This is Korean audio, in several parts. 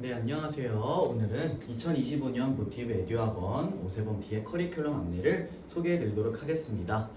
네, 안녕하세요. 오늘은 2025년 모티브 에듀학원 오세범 B의 커리큘럼 안내를 소개해 드리도록 하겠습니다.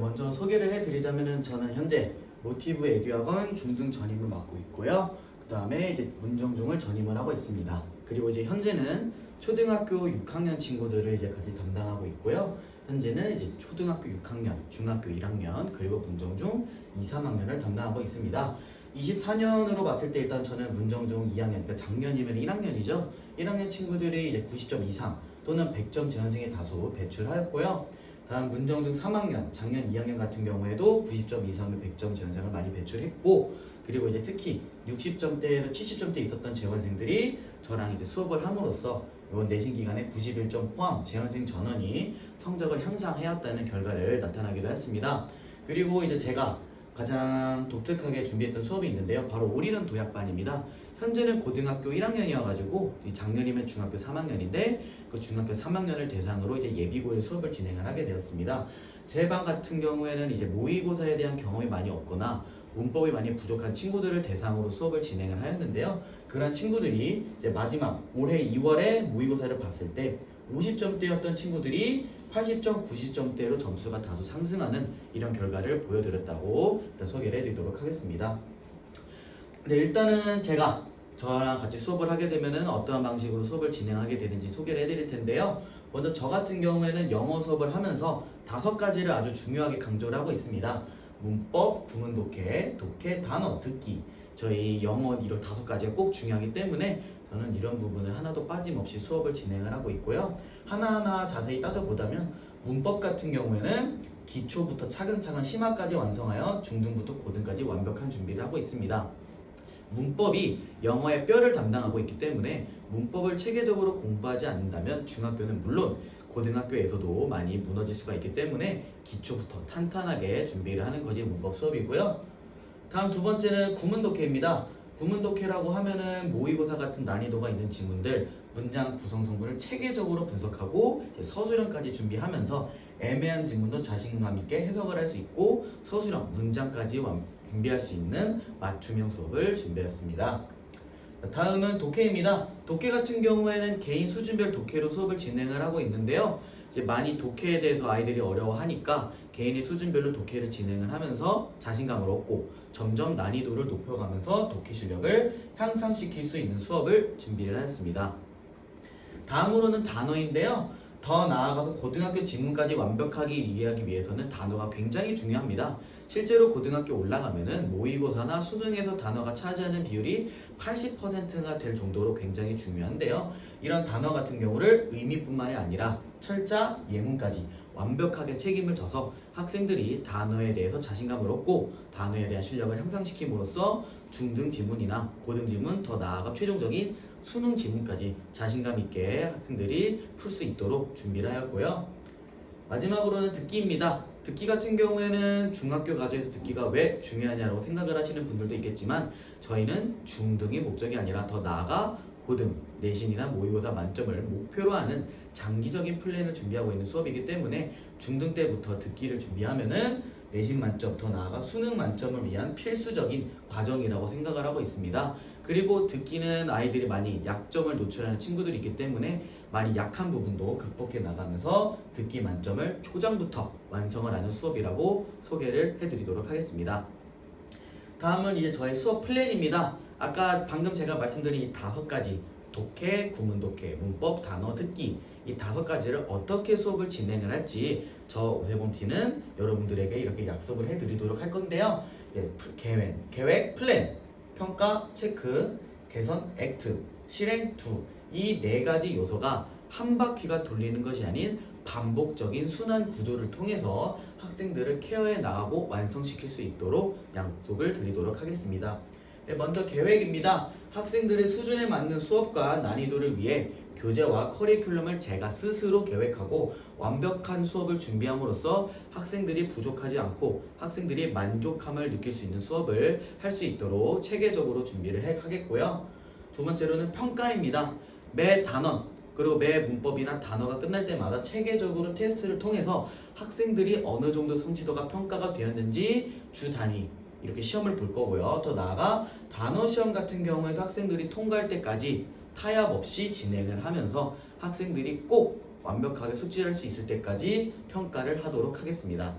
먼저 소개를 해드리자면은 저는 현재 모티브 에듀학원 중등 전임을 맡고 있고요. 그 다음에 이제 문정중을 전임을 하고 있습니다. 그리고 이제 현재는 초등학교 6학년 친구들을 이제 같이 담당하고 있고요. 현재는 이제 초등학교 6학년, 중학교 1학년, 그리고 문정중 2, 3학년을 담당하고 있습니다. 24년으로 봤을 때 일단 저는 문정중 2학년, 그러니까 작년이면 1학년이죠. 1학년 친구들이 이제 90점 이상 또는 100점 재현생에 다수 배출하였고요. 다음 문정중 3학년, 작년 2학년 같은 경우에도 90점 이상의 100점 재현생을 많이 배출했고, 그리고 이제 특히 60점대에서 70점대 있었던 재원생들이 저랑 이제 수업을 함으로써 이번 내신 기간에 91점 포함 재원생 전원이 성적을 향상해왔다는 결과를 나타나기도 했습니다. 그리고 이제 제가 가장 독특하게 준비했던 수업이 있는데요. 바로 올인원 도약반입니다. 현재는 고등학교 1학년이어가지고 작년이면 중학교 3학년인데 그 중학교 3학년을 대상으로 이제 예비고일 수업을 진행을 하게 되었습니다. 제 반 같은 경우에는 이제 모의고사에 대한 경험이 많이 없거나 문법이 많이 부족한 친구들을 대상으로 수업을 진행을 하였는데요. 그런 친구들이 이제 마지막 올해 2월에 모의고사를 봤을 때 50점대였던 친구들이 80점, 90점대로 점수가 다소 상승하는 이런 결과를 보여드렸다고 일단 소개를 해드리도록 하겠습니다. 네, 일단은 제가 저랑 같이 수업을 하게 되면은 어떠한 방식으로 수업을 진행하게 되는지 소개를 해드릴 텐데요. 먼저 저 같은 경우에는 영어 수업을 하면서 5가지를 아주 중요하게 강조를 하고 있습니다. 문법, 구문 독해, 독해, 단어, 듣기. 저희 영어 이런 5가지가 꼭 중요하기 때문에 저는 이런 부분을 하나도 빠짐없이 수업을 진행을 하고 있고요. 하나하나 자세히 따져보자면 문법 같은 경우에는 기초부터 차근차근 심화까지 완성하여 중등부터 고등까지 완벽한 준비를 하고 있습니다. 문법이 영어의 뼈를 담당하고 있기 때문에 문법을 체계적으로 공부하지 않는다면 중학교는 물론 고등학교에서도 많이 무너질 수가 있기 때문에 기초부터 탄탄하게 준비를 하는 것이 문법 수업이고요. 다음 두 번째는 구문독해입니다. 구문독해라고 하면은 모의고사 같은 난이도가 있는 지문들 문장 구성 성분을 체계적으로 분석하고 서술형까지 준비하면서 애매한 지문도 자신감 있게 해석을 할 수 있고 서술형 문장까지 준비할 수 있는 맞춤형 수업을 준비했습니다. 다음은 독해입니다. 독해 같은 경우에는 개인 수준별 독해로 수업을 진행을 하고 있는데요. 이제 많이 독해에 대해서 아이들이 어려워하니까 개인의 수준별로 독해를 진행을 하면서 자신감을 얻고 점점 난이도를 높여가면서 독해 실력을 향상시킬 수 있는 수업을 준비를 하였습니다. 다음으로는 단어인데요. 더 나아가서 고등학교 지문까지 완벽하게 이해하기 위해서는 단어가 굉장히 중요합니다. 실제로 고등학교 올라가면은 모의고사나 수능에서 단어가 차지하는 비율이 80%가 될 정도로 굉장히 중요한데요. 이런 단어 같은 경우를 의미뿐만이 아니라 철자, 예문까지 완벽하게 책임을 져서 학생들이 단어에 대해서 자신감을 얻고 단어에 대한 실력을 향상시킴으로써 중등 지문이나 고등 지문, 더 나아가 최종적인 수능 지문까지 자신감 있게 학생들이 풀 수 있도록 준비를 하였고요. 마지막으로는 듣기입니다. 듣기 같은 경우에는 중학교 과정에서 듣기가 왜 중요하냐고 생각을 하시는 분들도 있겠지만 저희는 중등이 목적이 아니라 더 나아가 고등, 내신이나 모의고사 만점을 목표로 하는 장기적인 플랜을 준비하고 있는 수업이기 때문에 중등 때부터 듣기를 준비하면은 내신 만점, 더 나아가 수능 만점을 위한 필수적인 과정이라고 생각을 하고 있습니다. 그리고 듣기는 아이들이 많이 약점을 노출하는 친구들이 있기 때문에 많이 약한 부분도 극복해 나가면서 듣기 만점을 초장부터 완성을 하는 수업이라고 소개를 해드리도록 하겠습니다. 다음은 이제 저의 수업 플랜입니다. 아까 방금 제가 말씀드린 이 5가지 독해, 구문독해, 문법, 단어, 듣기 이 5가지를 어떻게 수업을 진행을 할지 저 오세범T는 여러분들에게 이렇게 약속을 해드리도록 할 건데요. 계획, 플랜, 평가, 체크, 개선, 액트, 실행, 두 이 4가지 요소가 한 바퀴가 돌리는 것이 아닌 반복적인 순환 구조를 통해서 학생들을 케어해 나가고 완성시킬 수 있도록 약속을 드리도록 하겠습니다. 네, 먼저 계획입니다. 학생들의 수준에 맞는 수업과 난이도를 위해 교재와 커리큘럼을 제가 스스로 계획하고 완벽한 수업을 준비함으로써 학생들이 부족하지 않고 학생들이 만족함을 느낄 수 있는 수업을 할 수 있도록 체계적으로 준비를 하겠고요. 두 번째로는 평가입니다. 매 단원 그리고 매 문법이나 단어가 끝날 때마다 체계적으로 테스트를 통해서 학생들이 어느 정도 성취도가 평가가 되었는지 주 단위 이렇게 시험을 볼 거고요. 더 나아가 단어 시험 같은 경우에도 학생들이 통과할 때까지 타협 없이 진행을 하면서 학생들이 꼭 완벽하게 숙지할 수 있을 때까지 평가를 하도록 하겠습니다.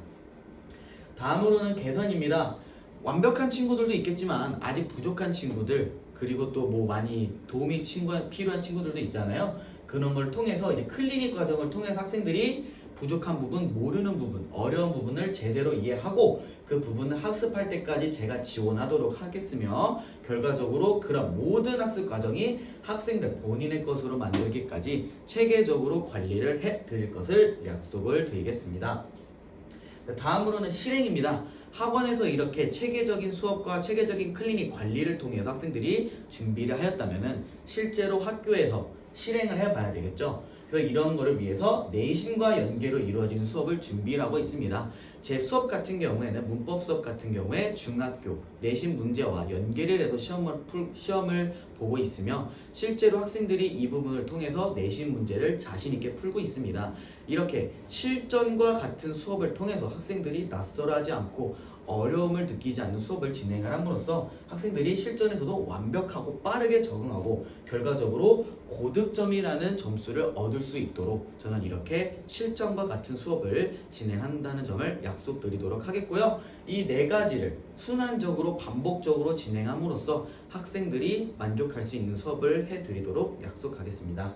다음으로는 개선입니다. 완벽한 친구들도 있겠지만 아직 부족한 친구들, 그리고 또 뭐 많이 도움이 필요한 친구들도 있잖아요. 그런 걸 통해서 이제 클리닉 과정을 통해서 학생들이 부족한 부분, 모르는 부분, 어려운 부분을 제대로 이해하고 그 부분을 학습할 때까지 제가 지원하도록 하겠으며, 결과적으로 그런 모든 학습 과정이 학생들 본인의 것으로 만들기까지 체계적으로 관리를 해 드릴 것을 약속을 드리겠습니다. 다음으로는 실행입니다. 학원에서 이렇게 체계적인 수업과 체계적인 클리닉 관리를 통해서 학생들이 준비를 하였다면 실제로 학교에서 실행을 해봐야 되겠죠. 그래서 이런 거를 위해서 내신과 연계로 이루어지는 수업을 준비를 하고 있습니다. 제 수업 같은 경우에는 문법 수업 같은 경우에 중학교 내신 문제와 연계를 해서 시험을 보고 있으며, 실제로 학생들이 이 부분을 통해서 내신 문제를 자신 있게 풀고 있습니다. 이렇게 실전과 같은 수업을 통해서 학생들이 낯설어하지 않고 어려움을 느끼지 않는 수업을 진행을 함으로써 학생들이 실전에서도 완벽하고 빠르게 적응하고 결과적으로 고득점이라는 점수를 얻을 수 있도록 저는 이렇게 실전과 같은 수업을 진행한다는 점을 약속드리도록 하겠고요. 이 네 가지를 순환적으로 반복적으로 진행함으로써 학생들이 만족할 수 있는 수업을 해드리도록 약속하겠습니다.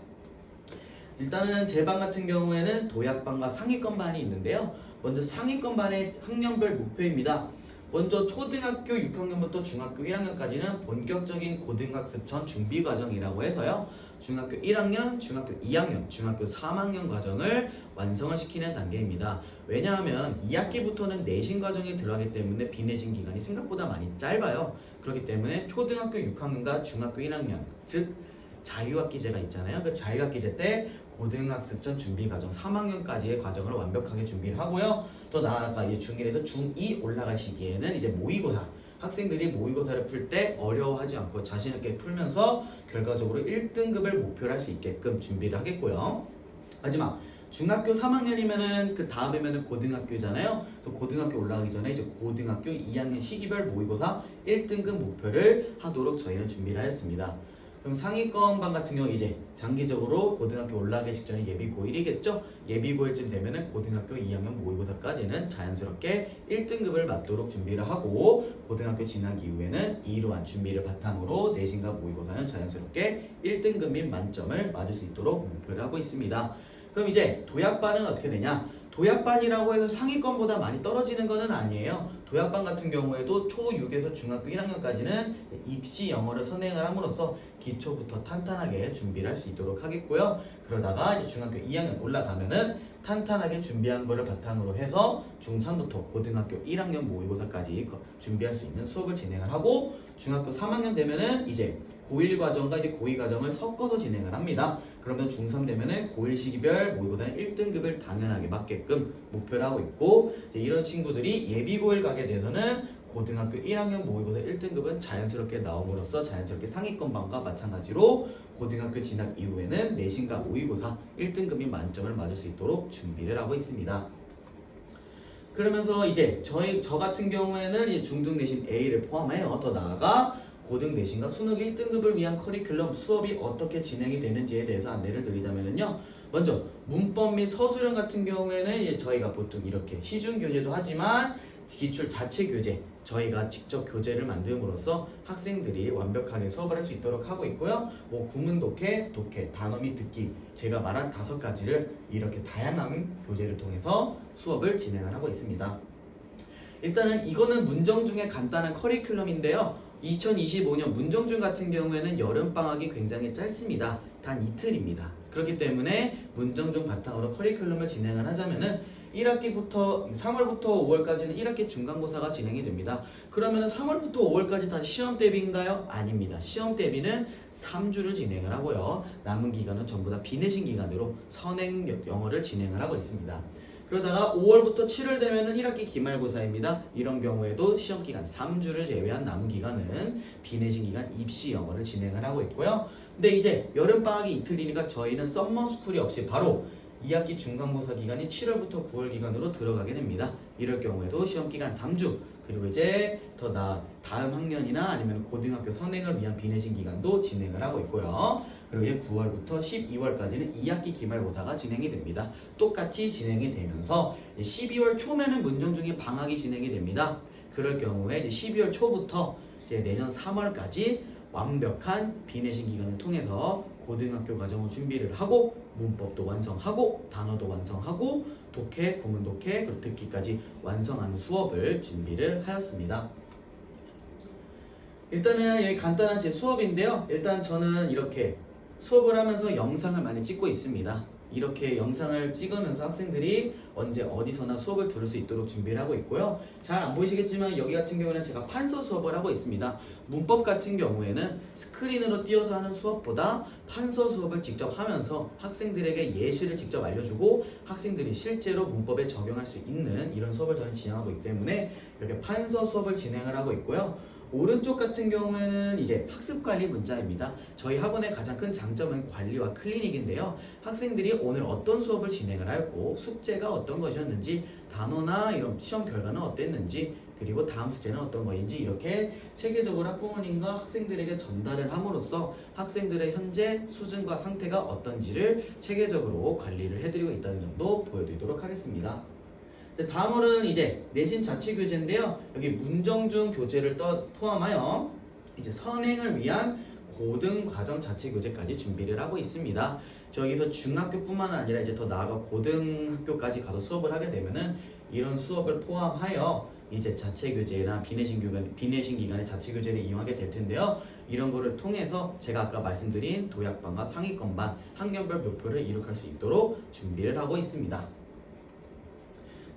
일단은 제 반 같은 경우에는 도약반과 상위권반이 있는데요. 먼저 상위권반의 학년별 목표입니다. 먼저 초등학교 6학년부터 중학교 1학년까지는 본격적인 고등학습 전 준비 과정이라고 해서요. 중학교 1학년, 중학교 2학년, 중학교 3학년 과정을 완성을 시키는 단계입니다. 왜냐하면 2학기부터는 내신 과정이 들어가기 때문에 비내신 기간이 생각보다 많이 짧아요. 그렇기 때문에 초등학교 6학년과 중학교 1학년, 즉 자유학기제가 있잖아요. 그 자유학기제 때 고등학습 전 준비 과정 3학년까지의 과정을 완벽하게 준비를 하고요. 더 나아가 이제 중1에서 중2 올라갈 시기에는 이제 모의고사, 학생들이 모의고사를 풀 때 어려워하지 않고 자신 있게 풀면서 결과적으로 1등급을 목표로 할 수 있게끔 준비를 하겠고요. 마지막 중학교 3학년이면은 그 다음이면은 고등학교잖아요. 그래서 고등학교 올라가기 전에 이제 고등학교 2학년 시기별 모의고사 1등급 목표를 하도록 저희는 준비를 하였습니다. 그럼 상위권반 같은 경우 이제 장기적으로 고등학교 올라가기 직전에 예비 고1이겠죠? 예비 고1쯤 되면은 고등학교 2학년 모의고사까지는 자연스럽게 1등급을 맞도록 준비를 하고, 고등학교 진학 이후에는 이러한 준비를 바탕으로 내신과 모의고사는 자연스럽게 1등급 및 만점을 맞을 수 있도록 목표를 하고 있습니다. 그럼 이제 도약반은 어떻게 되냐? 도약반이라고 해서 상위권보다 많이 떨어지는 것은 아니에요. 도약반 같은 경우에도 초6에서 중학교 1학년까지는 입시 영어를 선행을 함으로써 기초부터 탄탄하게 준비를 할 수 있도록 하겠고요. 그러다가 이제 중학교 2학년 올라가면은 탄탄하게 준비한 거를 바탕으로 해서 중3부터 고등학교 1학년 모의고사까지 준비할 수 있는 수업을 진행을 하고, 중학교 3학년 되면은 이제 고1 과정과 이제 고2 과정을 섞어서 진행을 합니다. 그러면 중3 되면은 고1 시기별 모의고사는 1등급을 당연하게 맞게끔 목표를 하고 있고, 이제 이런 친구들이 예비 고1 가게 돼서는 고등학교 1학년 모의고사 1등급은 자연스럽게 나옴으로써 자연스럽게 상위권반과 마찬가지로 고등학교 진학 이후에는 내신과 모의고사 1등급이 만점을 맞을 수 있도록 준비를 하고 있습니다. 그러면서 이제 저 같은 경우에는 이제 중등 내신 A를 포함하여 더 나아가 고등 내신과 수능 1등급을 위한 커리큘럼 수업이 어떻게 진행이 되는지에 대해서 안내를 드리자면요. 먼저 문법 및 서술형 같은 경우에는 이제 저희가 보통 이렇게 시중 교재도 하지만 기출 자체 교재, 저희가 직접 교재를 만듦으로써 학생들이 완벽하게 수업을 할 수 있도록 하고 있고요. 뭐 구문 독해, 단어 및 듣기, 제가 말한 5가지를 이렇게 다양한 교재를 통해서 수업을 진행을 하고 있습니다. 일단은 이거는 문정중의 간단한 커리큘럼인데요. 2025년 문정중 같은 경우에는 여름방학이 굉장히 짧습니다. 단 이틀입니다. 그렇기 때문에 문정중 바탕으로 커리큘럼을 진행을 하자면은 1학기부터 3월부터 5월까지는 1학기 중간고사가 진행이 됩니다. 그러면 3월부터 5월까지 다 시험 대비인가요? 아닙니다. 시험 대비는 3주를 진행을 하고요. 남은 기간은 전부 다 비내신 기간으로 선행 영어를 진행을 하고 있습니다. 그러다가 5월부터 7월 되면은 1학기 기말고사입니다. 이런 경우에도 시험기간 3주를 제외한 남은 기간은 비내신 기간 입시 영어를 진행을 하고 있고요. 근데 이제 여름방학이 이틀이니까 저희는 썸머스쿨이 없이 바로 2학기 중간고사 기간이 7월부터 9월 기간으로 들어가게 됩니다. 이럴 경우에도 시험 기간 3주, 그리고 이제 다음 학년이나 아니면 고등학교 선행을 위한 비내신 기간도 진행을 하고 있고요. 그리고 이제 9월부터 12월까지는 2학기 기말고사가 진행이 됩니다. 똑같이 진행이 되면서 12월 초면은 문정중에 방학이 진행이 됩니다. 그럴 경우에 이제 12월 초부터 이제 내년 3월까지 완벽한 비내신 기간을 통해서 고등학교 과정을 준비를 하고 문법도 완성하고 단어도 완성하고 독해, 구문 독해, 그리고 듣기까지 완성하는 수업을 준비를 하였습니다. 일단은 여기 간단한 제 수업인데요. 일단 저는 이렇게 수업을 하면서 영상을 많이 찍고 있습니다. 이렇게 영상을 찍으면서 학생들이 언제 어디서나 수업을 들을 수 있도록 준비를 하고 있고요. 잘 안 보이시겠지만 여기 같은 경우는 제가 판서 수업을 하고 있습니다. 문법 같은 경우에는 스크린으로 띄어서 하는 수업보다 판서 수업을 직접 하면서 학생들에게 예시를 직접 알려주고 학생들이 실제로 문법에 적용할 수 있는 이런 수업을 저는 진행하고 있기 때문에 이렇게 판서 수업을 진행을 하고 있고요. 오른쪽 같은 경우에는 이제 학습관리 문자입니다. 저희 학원의 가장 큰 장점은 관리와 클리닉인데요. 학생들이 오늘 어떤 수업을 진행을 하였고 숙제가 어떤 것이었는지 단어나 이런 시험 결과는 어땠는지 그리고 다음 숙제는 어떤 것인지 이렇게 체계적으로 학부모님과 학생들에게 전달을 함으로써 학생들의 현재 수준과 상태가 어떤지를 체계적으로 관리를 해드리고 있다는 점도 보여드리도록 하겠습니다. 다음으로는 이제 내신 자체 교재인데요. 여기 문정중 교재를 포함하여 이제 선행을 위한 고등과정 자체 교재까지 준비를 하고 있습니다. 저기서 중학교뿐만 아니라 이제 더 나아가 고등학교까지 가서 수업을 하게 되면은 이런 수업을 포함하여 이제 자체 교재나 비내신 기간의 자체 교재를 이용하게 될 텐데요. 이런 거를 통해서 제가 아까 말씀드린 도약반과 상위권반 학년별 목표를 이룩할 수 있도록 준비를 하고 있습니다.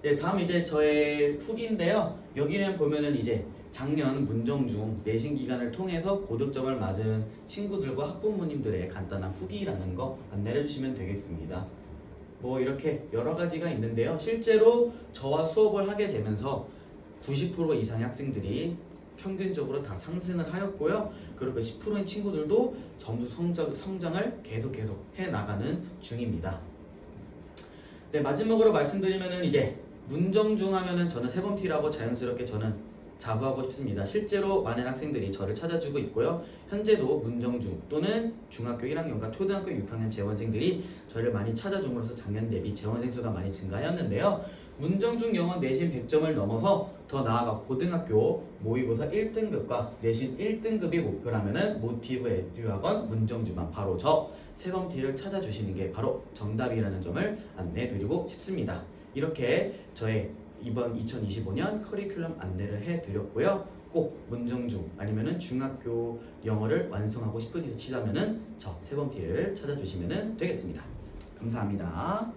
네, 다음 이제 저의 후기인데요. 여기는 보면은 이제 작년 문정중 내신 기간을 통해서 고득점을 맞은 친구들과 학부모님들의 간단한 후기라는 거 안내해 주시면 되겠습니다. 뭐 이렇게 여러 가지가 있는데요. 실제로 저와 수업을 하게 되면서 90% 이상의 학생들이 평균적으로 다 상승을 하였고요. 그리고 10%인 친구들도 점수 성장을 계속 해 나가는 중입니다. 네, 마지막으로 말씀드리면은 이제 문정중 하면은 저는 세범티라고 자연스럽게 저는 자부하고 싶습니다. 실제로 많은 학생들이 저를 찾아주고 있고요. 현재도 문정중 또는 중학교 1학년과 초등학교 6학년 재원생들이 저를 많이 찾아줌으로써 작년 대비 재원생 수가 많이 증가하였는데요. 문정중 영어 내신 100점을 넘어서 더 나아가 고등학교 모의고사 1등급과 내신 1등급이 목표라면은 모티브 에듀학원 문정중반 바로 저 세범티를 찾아주시는 게 바로 정답이라는 점을 안내드리고 싶습니다. 이렇게 저의 이번 2025년 커리큘럼 안내를 해드렸고요. 꼭 문정중 아니면은 중학교 영어를 완성하고 싶으시다면은 저 세범티를 찾아주시면 되겠습니다. 감사합니다.